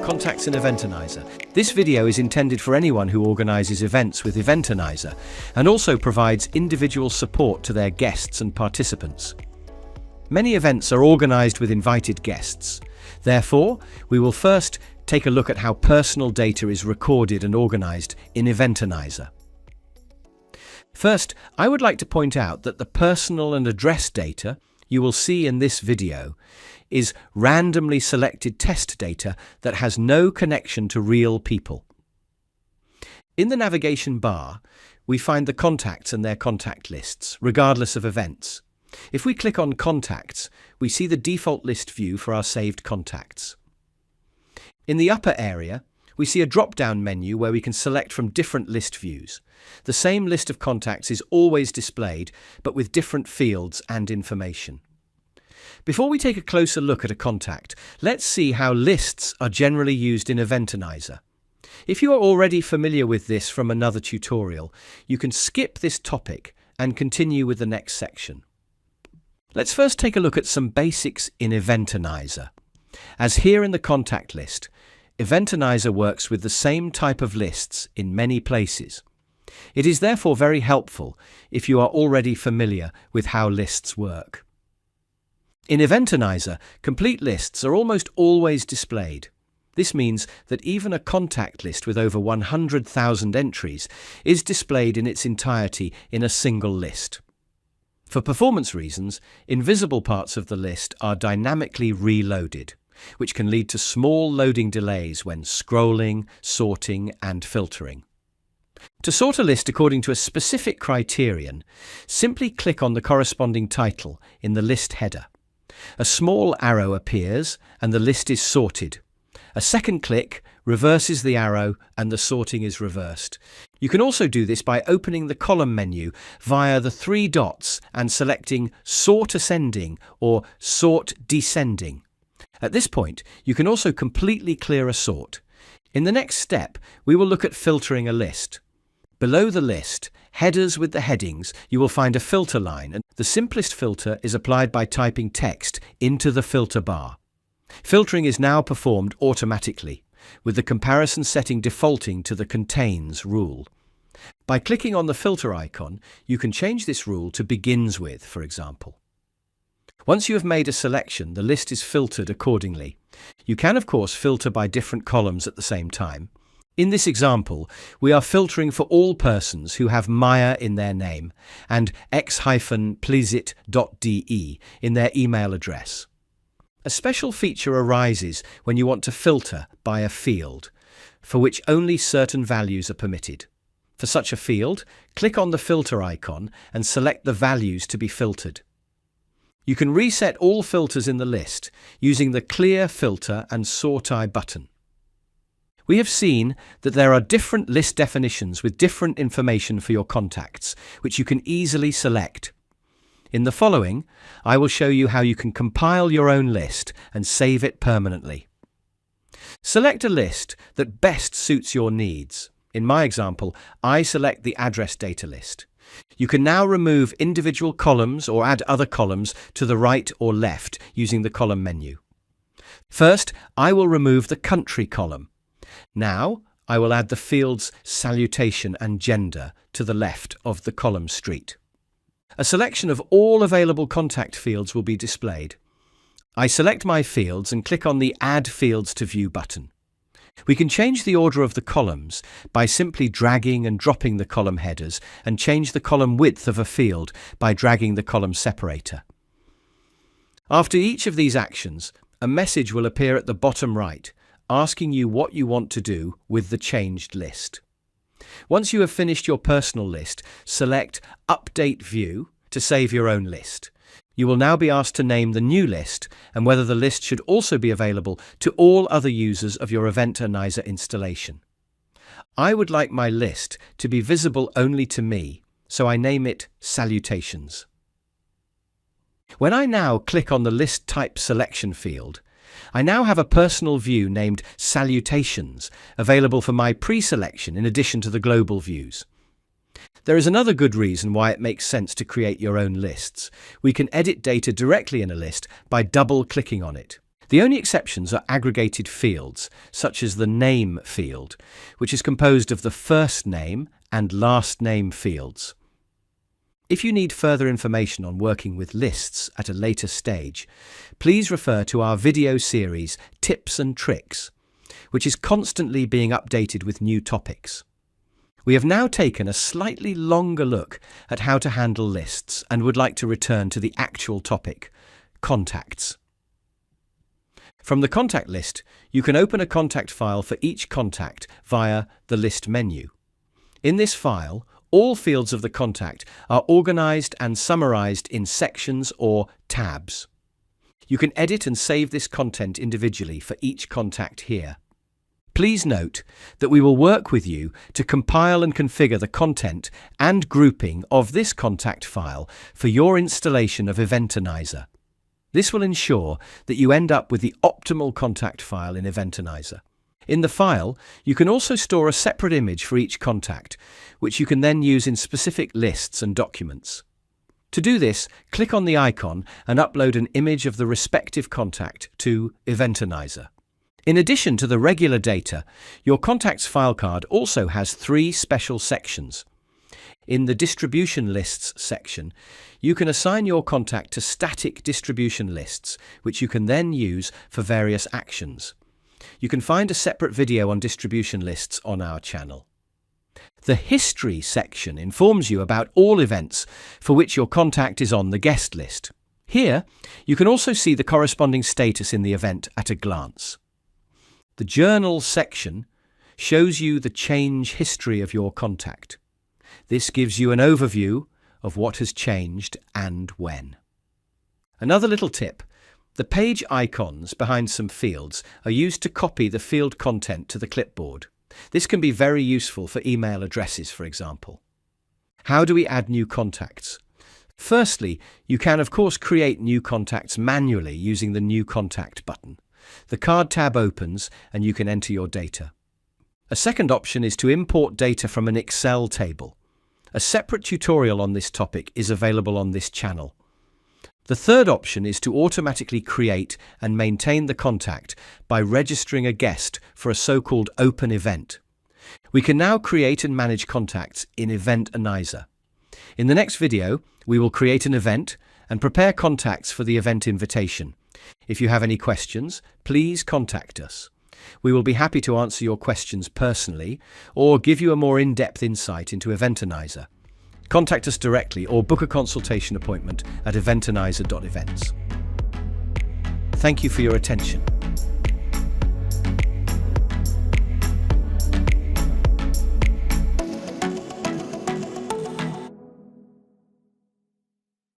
Contacts in Eventanizer. This video is intended for anyone who organizes events with Eventanizer and also provides individual support to their guests and participants. Many events are organized with invited guests. Therefore, we will first take a look at how personal data is recorded and organized in Eventanizer. First, I would like to point out that the personal and address data you will see in this video is randomly selected test data that has no connection to real people. In the navigation bar, we find the contacts and their contact lists, regardless of events. If we click on Contacts, we see the default list view for our saved contacts. In the upper area, we see a drop-down menu where we can select from different list views. The same list of contacts is always displayed, but with different fields and information. Before we take a closer look at a contact, let's see how lists are generally used in Eventanizer. If you are already familiar with this from another tutorial, you can skip this topic and continue with the next section. Let's first take a look at some basics in Eventanizer. As here in the contact list, Eventanizer works with the same type of lists in many places. It is therefore very helpful if you are already familiar with how lists work. In Eventanizer, complete lists are almost always displayed. This means that even a contact list with over 100,000 entries is displayed in its entirety in a single list. For performance reasons, invisible parts of the list are dynamically reloaded, which can lead to small loading delays when scrolling, sorting, and filtering. To sort a list according to a specific criterion, simply click on the corresponding title in the list header. A small arrow appears and the list is sorted. A second click reverses the arrow and the sorting is reversed. You can also do this by opening the column menu via the three dots and selecting Sort Ascending or Sort Descending. At this point, you can also completely clear a sort. In the next step, we will look at filtering a list. Below the list, headers with the headings, you will find a filter line, and the simplest filter is applied by typing text into the filter bar. Filtering is now performed automatically, with the comparison setting defaulting to the Contains rule. By clicking on the filter icon, you can change this rule to Begins With, for example. Once you have made a selection, the list is filtered accordingly. You can, of course, filter by different columns at the same time. In this example, we are filtering for all persons who have Maya in their name and x-plizit.de in their email address. A special feature arises when you want to filter by a field, for which only certain values are permitted. For such a field, click on the filter icon and select the values to be filtered. You can reset all filters in the list using the Clear Filter and Sort I button. We have seen that there are different list definitions with different information for your contacts, which you can easily select. In the following, I will show you how you can compile your own list and save it permanently. Select a list that best suits your needs. In my example, I select the address data list. You can now remove individual columns or add other columns to the right or left using the column menu. First, I will remove the country column. Now, I will add the fields salutation and gender to the left of the column street. A selection of all available contact fields will be displayed. I select my fields and click on the Add Fields to View button. We can change the order of the columns by simply dragging and dropping the column headers and change the column width of a field by dragging the column separator. After each of these actions, a message will appear at the bottom right, asking you what you want to do with the changed list. Once you have finished your personal list, select Update View to save your own list. You will now be asked to name the new list and whether the list should also be available to all other users of your Eventanizer installation. I would like my list to be visible only to me, so I name it Salutations. When I now click on the List Type Selection field, I now have a personal view named Salutations available for my pre-selection in addition to the global views. There is another good reason why it makes sense to create your own lists. We can edit data directly in a list by double-clicking on it. The only exceptions are aggregated fields, such as the name field, which is composed of the first name and last name fields. If you need further information on working with lists at a later stage, please refer to our video series Tips and Tricks, which is constantly being updated with new topics. We have now taken a slightly longer look at how to handle lists and would like to return to the actual topic, contacts. From the contact list, you can open a contact file for each contact via the list menu. In this file, all fields of the contact are organized and summarized in sections or tabs. You can edit and save this content individually for each contact here. Please note that we will work with you to compile and configure the content and grouping of this contact file for your installation of Eventanizer. This will ensure that you end up with the optimal contact file in Eventanizer. In the file, you can also store a separate image for each contact, which you can then use in specific lists and documents. To do this, click on the icon and upload an image of the respective contact to Eventanizer. In addition to the regular data, your contacts file card also has 3 special sections. In the Distribution Lists section, you can assign your contact to static distribution lists, which you can then use for various actions. You can find a separate video on distribution lists on our channel. The History section informs you about all events for which your contact is on the guest list. Here, you can also see the corresponding status in the event at a glance. The Journal section shows you the change history of your contact. This gives you an overview of what has changed and when. Another little tip: the page icons behind some fields are used to copy the field content to the clipboard. This can be very useful for email addresses, for example. How do we add new contacts? Firstly, you can of course create new contacts manually using the New Contact button. The card tab opens and you can enter your data. A second option is to import data from an Excel table. A separate tutorial on this topic is available on this channel. The third option is to automatically create and maintain the contact by registering a guest for a so-called open event. We can now create and manage contacts in Eventanizer. In the next video, we will create an event and prepare contacts for the event invitation. If you have any questions, please contact us. We will be happy to answer your questions personally or give you a more in-depth insight into Eventanizer. Contact us directly or book a consultation appointment at eventanizer.events. Thank you for your attention.